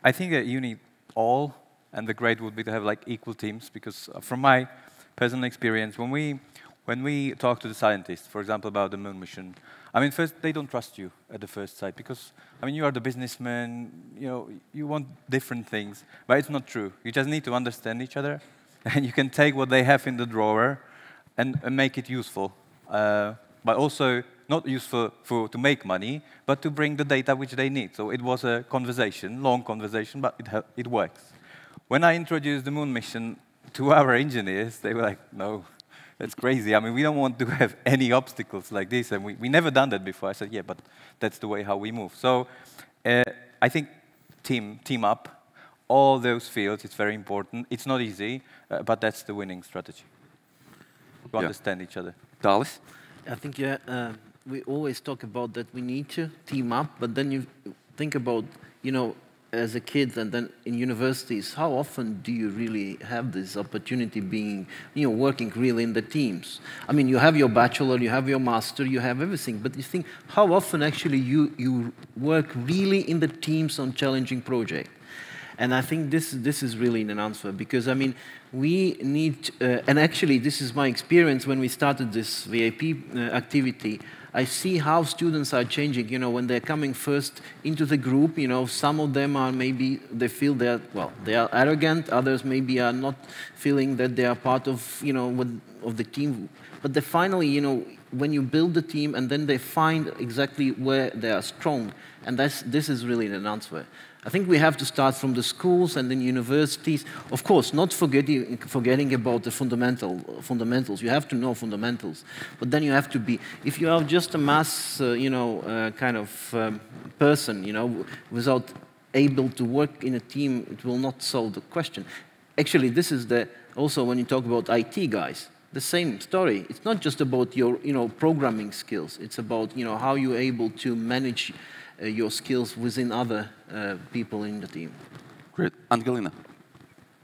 I think that you need all, and the great would be to have like equal teams, because from my personal experience, when we talk to the scientists, for example, about the moon mission, I mean, first, they don't trust you at the first sight, because, I mean, you are the businessman, you know, you want different things, but it's not true. You just need to understand each other, and you can take what they have in the drawer and make it useful, but also not useful to make money, but to bring the data which they need. So it was a conversation, long conversation, but it works. When I introduced the moon mission to our engineers, they were like, no. That's crazy. I mean, we don't want to have any obstacles like this, and we never done that before. I said, yeah, but that's the way how we move. So I think team up, all those fields, it's very important. It's not easy, but that's the winning strategy. To understand each other. Talis? I think we always talk about that we need to team up, but then you think about, you know, as a kid and then in universities, how often do you really have this opportunity being, you know, working really in the teams? I mean, you have your bachelor, you have your master, you have everything, but you think how often actually you work really in the teams on challenging projects? And I think this is really an answer, because I mean, we need, and actually this is my experience when we started this VIP activity, I see how students are changing, you know, when they're coming first into the group, you know, some of them are maybe, they feel that, well, they are arrogant, others maybe are not feeling that they are part of, you know, of the team. But they finally, you know, when you build the team and then they find exactly where they are strong, and this is really an answer. I think we have to start from the schools and then universities. Of course, not forgetting about the fundamentals. You have to know fundamentals. But then you have to be, if you are just a mass, you know, kind of person, you know, without able to work in a team, it will not solve the question. Actually, this is also when you talk about IT guys, the same story. It's not just about your, you know, programming skills. It's about, you know, how you're able to manage your skills within other people in the team. Great. Angelina.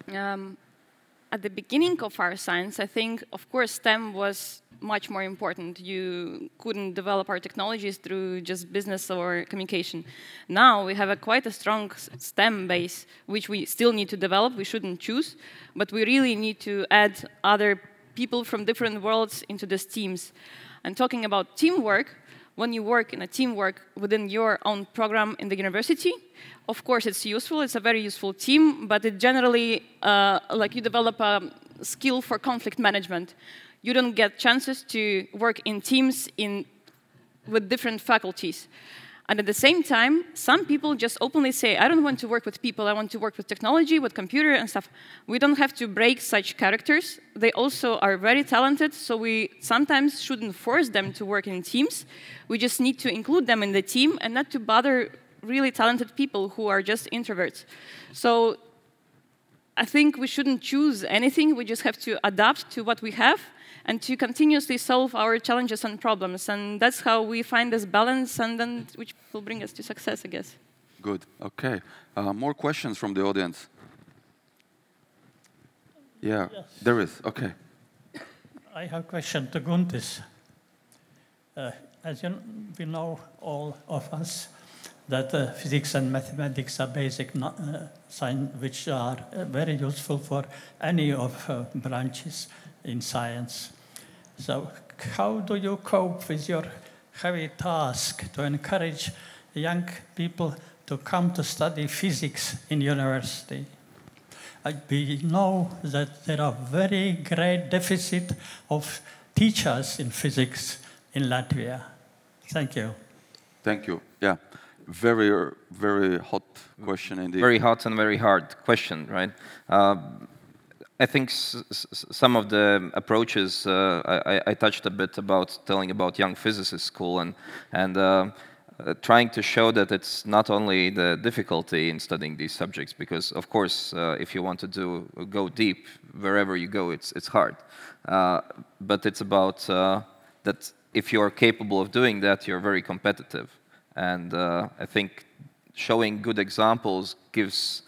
At the beginning of our science, I think, of course, STEM was much more important. You couldn't develop our technologies through just business or communication. Now we have quite a strong STEM base, which we still need to develop. We shouldn't choose, but we really need to add other people from different worlds into these teams. And talking about teamwork, when you work in a teamwork within your own program in the university, of course it's useful, it's a very useful team, but it generally, like you develop a skill for conflict management. You don't get chances to work in teams with different faculties. And at the same time, some people just openly say, I don't want to work with people, I want to work with technology, with computer and stuff. We don't have to break such characters. They also are very talented, so we sometimes shouldn't force them to work in teams. We just need to include them in the team and not to bother really talented people who are just introverts. So I think we shouldn't choose anything, we just have to adapt to what we have and to continuously solve our challenges and problems. And that's how we find this balance, and then which will bring us to success, I guess. Good. OK. More questions from the audience? Yeah, yes. There is. OK. I have a question to Guntis. As we know, all of us, that physics and mathematics are basic science, which are very useful for any of branches in science. So how do you cope with your heavy task to encourage young people to come to study physics in university? We know that there are very great deficit of teachers in physics in Latvia. Thank you. Thank you. Yeah. Very, very hot question indeed. Very hot and very hard question, right? I think some of the approaches, I touched a bit about telling about Young Physicists School and trying to show that it's not only the difficulty in studying these subjects, because of course, if you want to go deep, wherever you go, it's hard. But it's about that if you're capable of doing that, you're very competitive. And I think showing good examples gives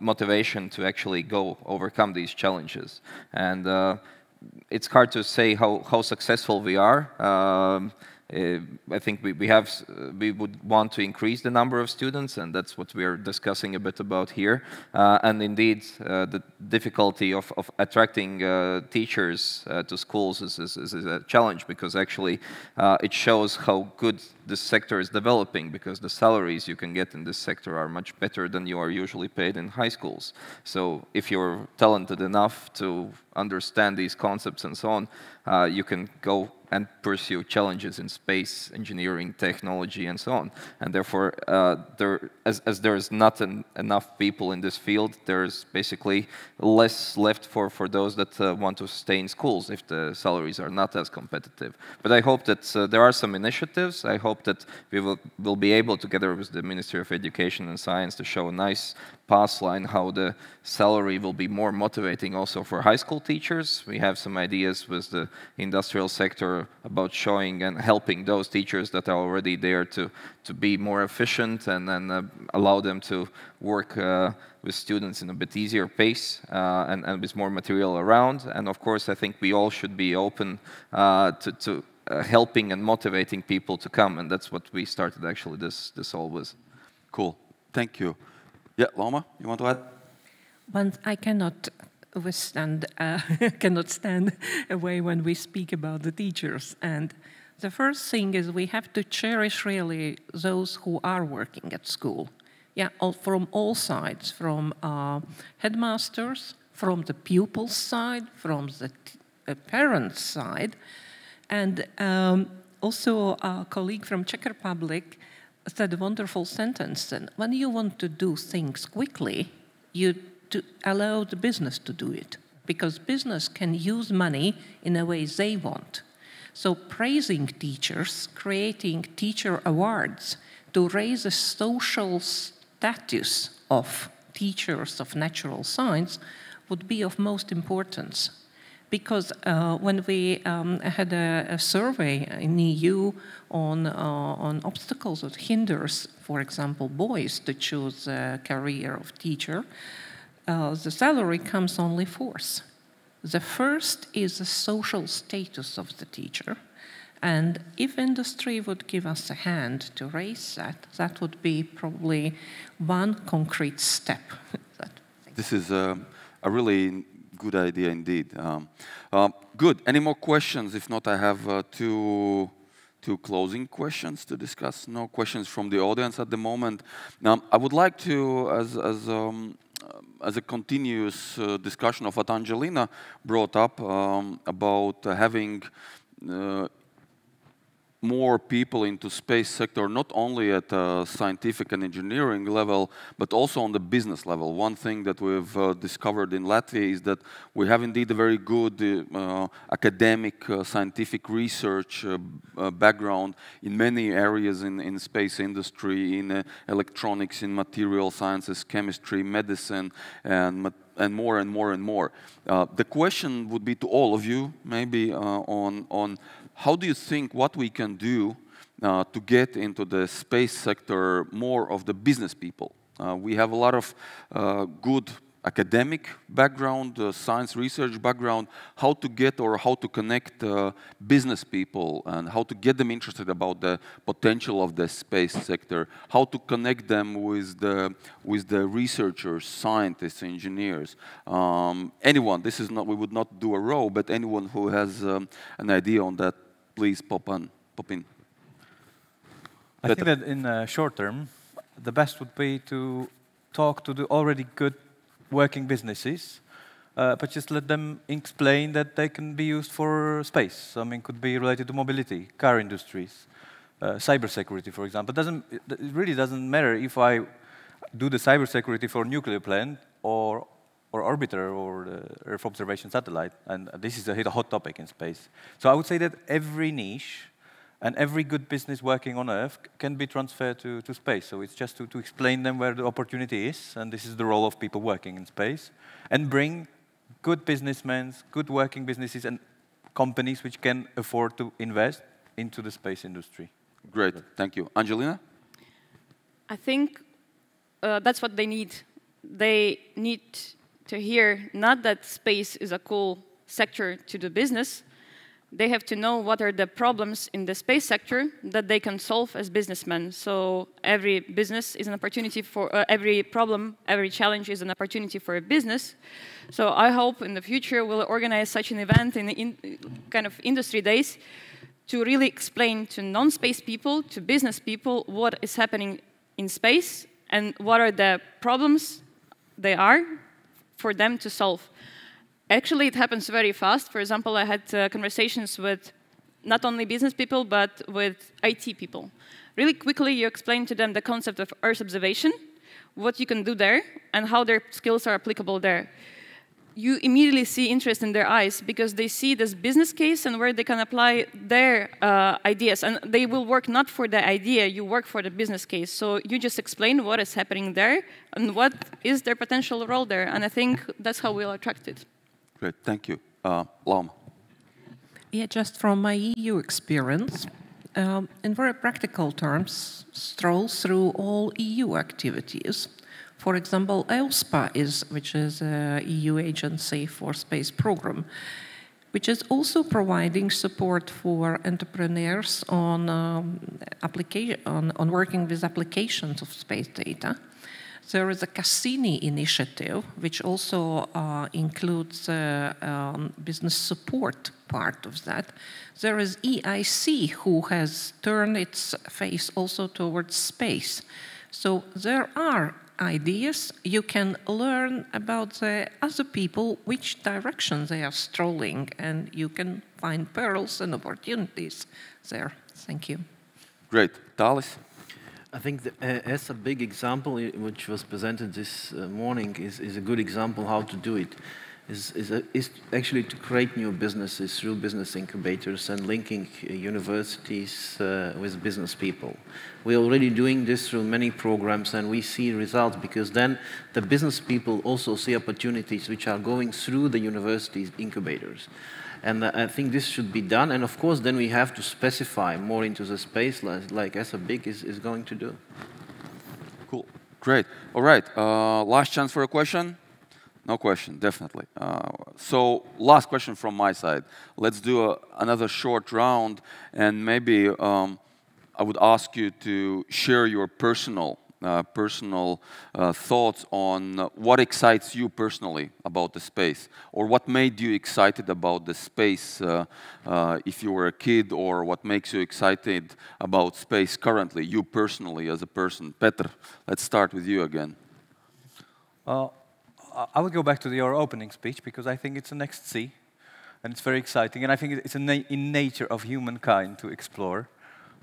motivation to actually go overcome these challenges. And it's hard to say how successful we are. I think we would want to increase the number of students, and that's what we are discussing a bit about here. And indeed, the difficulty of attracting teachers to schools is a challenge, because actually it shows how good this sector is developing, because the salaries you can get in this sector are much better than you are usually paid in high schools. So if you're talented enough to understand these concepts and so on, you can go and pursue challenges in space, engineering, technology, and so on. And therefore, as there's not enough people in this field, there's basically less left for those that want to stay in schools if the salaries are not as competitive. But I hope that there are some initiatives. I hope that we will be able, together with the Ministry of Education and Science, to show a nice pass line how the salary will be more motivating also for high school teachers. We have some ideas with the industrial sector about showing and helping those teachers that are already there to be more efficient, and then allow them to work with students in a bit easier pace and with more material around. And of course, I think we all should be open to helping and motivating people to come, and that's what we started actually this all with. Cool. Thank you. Yeah, Loma, you want to add? But I cannot cannot stand away when we speak about the teachers. And the first thing is we have to cherish really those who are working at school. Yeah, from all sides, from headmasters, from the pupils' side, from the parents' side. And also a colleague from Czech Republic said a wonderful sentence. And when you want to do things quickly, you allow the business to do it, because business can use money in a way they want. So praising teachers, creating teacher awards to raise the social status of teachers of natural science would be of most importance. Because when we had a survey in EU on obstacles that hinders, for example, boys to choose a career of teacher, the salary comes only fourth. The first is the social status of the teacher. And if industry would give us a hand to raise that, that would be probably one concrete step. This is a really good idea indeed. Good. Any more questions? If not, I have two closing questions to discuss. No questions from the audience at the moment. I would like to, as a continuous discussion of what Angelina brought up about having more people into space sector, not only at scientific and engineering level, but also on the business level. One thing that we've discovered in Latvia is that we have indeed a very good academic, scientific research background in many areas in space industry, in electronics, in material sciences, chemistry, medicine, and more and more and more. The question would be to all of you, maybe on how do you think what we can do to get into the space sector more of the business people? We have a lot of good academic background, science research background, how to get or how to connect business people and how to get them interested about the potential of the space sector, how to connect them with the researchers, scientists, engineers. Anyone, this is not, we would not do a row, but anyone who has an idea on that, please pop in. I think that in the short term, the best would be to talk to the already good working businesses, but just let them explain that they can be used for space. I mean, could be related to mobility, car industries, cybersecurity, for example. It really doesn't matter if I do the cybersecurity for nuclear plant or orbiter or the Earth observation satellite, and this is a hot topic in space. So I would say that every niche and every good business working on Earth can be transferred to space. So it's just to explain them where the opportunity is, and this is the role of people working in space, and bring good businessmen, good working businesses and companies which can afford to invest into the space industry. Great, thank you. Angelina? I think that's what they need. They need to hear not that space is a cool sector to do business. They have to know what are the problems in the space sector that they can solve as businessmen. So every business is an opportunity for, every problem, every challenge is an opportunity for a business. So I hope in the future we'll organize such an event in kind of industry days to really explain to non-space people, to business people, what is happening in space and what are the problems they are for them to solve. Actually, it happens very fast. For example, I had conversations with not only business people, but with IT people. Really quickly, you explain to them the concept of Earth observation, what you can do there, and how their skills are applicable there. You immediately see interest in their eyes because they see this business case and where they can apply their ideas. And they will work not for the idea, you work for the business case. So you just explain what is happening there and what is their potential role there. And I think that's how we'll attract it. Great, thank you. Lauma. Yeah, just from my EU experience, in very practical terms, stroll through all EU activities. For example, EUSPA, which is an EU agency for space program, which is also providing support for entrepreneurs on working with applications of space data. There is a Cassini initiative, which also includes business support part of that. There is EIC, who has turned its face also towards space. So there are ideas. You can learn about the other people, which direction they are strolling, and you can find pearls and opportunities there. Thank you. Great. Talis? I think as a big example, which was presented this morning, is a good example how to do it. Is actually to create new businesses through business incubators and linking universities with business people. We're already doing this through many programs, and we see results because then the business people also see opportunities which are going through the universities incubators. And I think this should be done, and of course then we have to specify more into the space like ESA BIG is going to do. Cool, great. All right, last chance for a question? No question, definitely. So last question from my side. Let's do another short round, and maybe I would ask you to share your personal thoughts on what excites you personally about the space, or what made you excited about the space if you were a kid, or what makes you excited about space currently, you personally as a person. Petr, let's start with you again. I will go back to your opening speech because I think it's the next C, and it's very exciting, and I think it's in nature of humankind to explore,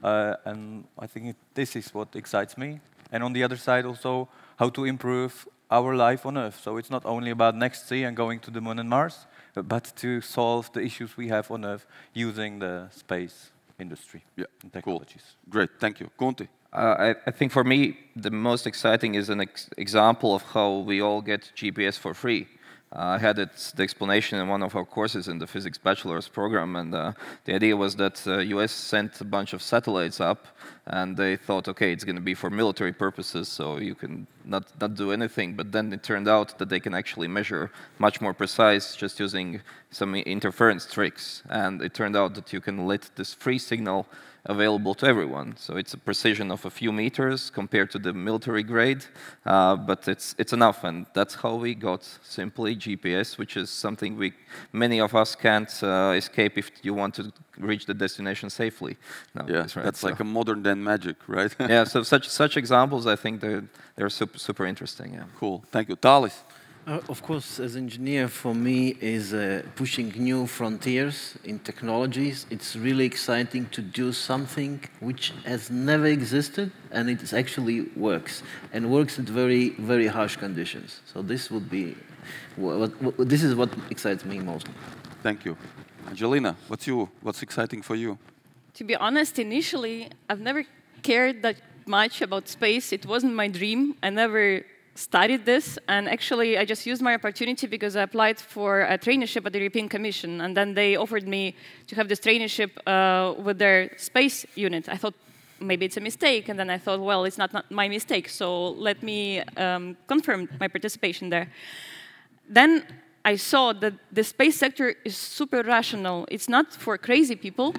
and I think this is what excites me. And on the other side also, how to improve our life on Earth. So it's not only about next C and going to the Moon and Mars, but to solve the issues we have on Earth using the space industry and technologies. Cool. Great, thank you. Conti? I think for me, the most exciting is an example of how we all get GPS for free. I had the explanation in one of our courses in the physics bachelor's program, and the idea was that US sent a bunch of satellites up, and they thought, okay, it's going to be for military purposes, so you can not do anything. But then it turned out that they can actually measure much more precise just using some interference tricks. And it turned out that you can let this free signal available to everyone. So it's a precision of a few meters compared to the military grade, but it's enough, and that's how we got simply GPS, which is something many of us can't escape if you want to reach the destination safely. No, yeah, that's like a modern day magic, right? Yeah, so such examples, I think they're super interesting. Yeah. Cool, thank you. Talis? Of course, as engineer, for me, is pushing new frontiers in technologies. It's really exciting to do something which has never existed, and it actually works, and works at very, very harsh conditions. So this would be, this is what excites me most. Thank you. Angelina, what's exciting for you? To be honest, initially, I've never cared that much about space. It wasn't my dream. I never studied this, and actually I just used my opportunity because I applied for a traineeship at the European Commission, and then they offered me to have this traineeship with their space unit. I thought maybe it's a mistake, and then I thought, well, it's not my mistake, so let me confirm my participation there. Then I saw that the space sector is super rational. It's not for crazy people.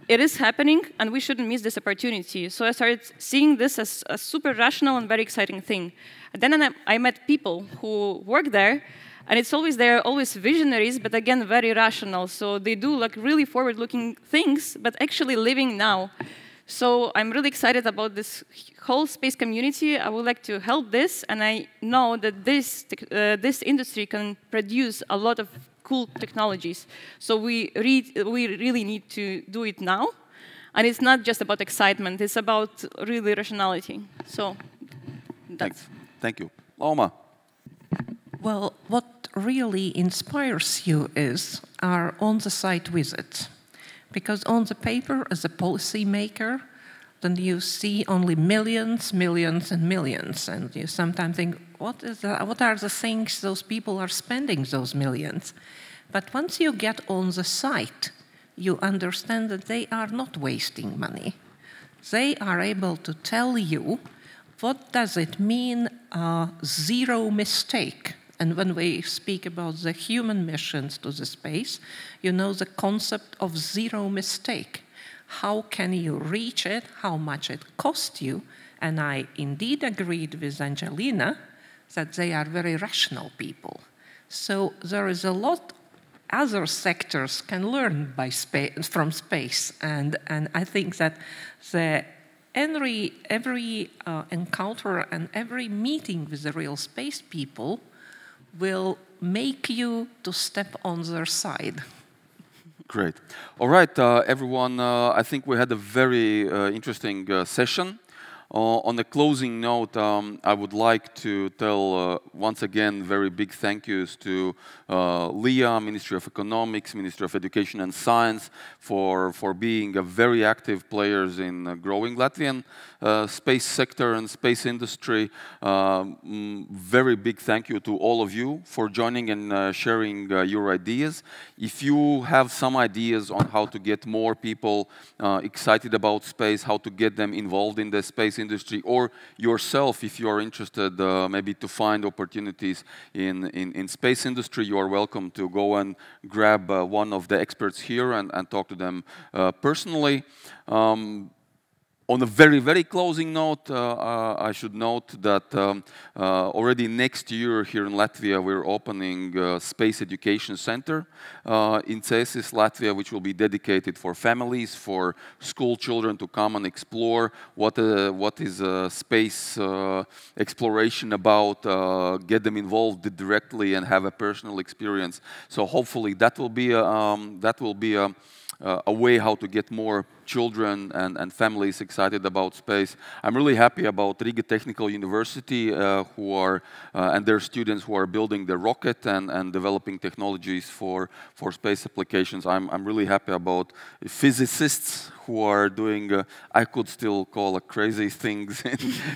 It is happening, and we shouldn't miss this opportunity. So I started seeing this as a super rational and very exciting thing. And then I met people who work there, and it's always they're always visionaries, but again, very rational. So they do like really forward-looking things, but actually living now. So I'm really excited about this whole space community. I would like to help this, and I know that this industry can produce a lot of cool technologies. So we really need to do it now. And it's not just about excitement, it's about really rationality. So that's... Thank you. Lauma? Well, what really inspires you are on-the-site visits. Because on the paper, as a policymaker, then you see only millions, millions, and millions. And you sometimes think, what are the things those people are spending those millions? But once you get on the site, you understand that they are not wasting money. They are able to tell you what does it mean, zero mistake. And when we speak about the human missions to the space, you know the concept of zero mistake. How can you reach it, how much it costs you, And I indeed agreed with Angelina that they are very rational people. So there is a lot other sectors can learn from space. And I think that every encounter and every meeting with the real space people will make you to step on their side. Great. All right, everyone, I think we had a very interesting session. On a closing note, I would like to tell once again very big thank yous to LIA, Ministry of Economics, Ministry of Education and Science for being a very active players in growing Latvian space sector and space industry. Very big thank you to all of you for joining and sharing your ideas. If you have some ideas on how to get more people excited about space, how to get them involved in the space industry, or yourself, if you are interested maybe to find opportunities in space industry, you are welcome to go and grab one of the experts here and talk to them personally. On a very, very closing note, I should note that already next year here in Latvia, we're opening a Space Education Center in Cēsis, Latvia, which will be dedicated for families, for school children to come and explore what is space exploration about, get them involved directly and have a personal experience. So hopefully that will be a way how to get more children and families excited about space. I'm really happy about Riga Technical University who are and their students who are building the rocket and developing technologies for space applications. I'm really happy about physicists who are doing, I could still call crazy things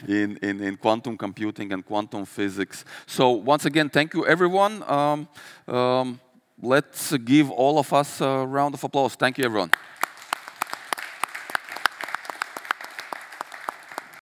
in quantum computing and quantum physics. So once again, thank you everyone. Let's give all of us a round of applause. Thank you, everyone.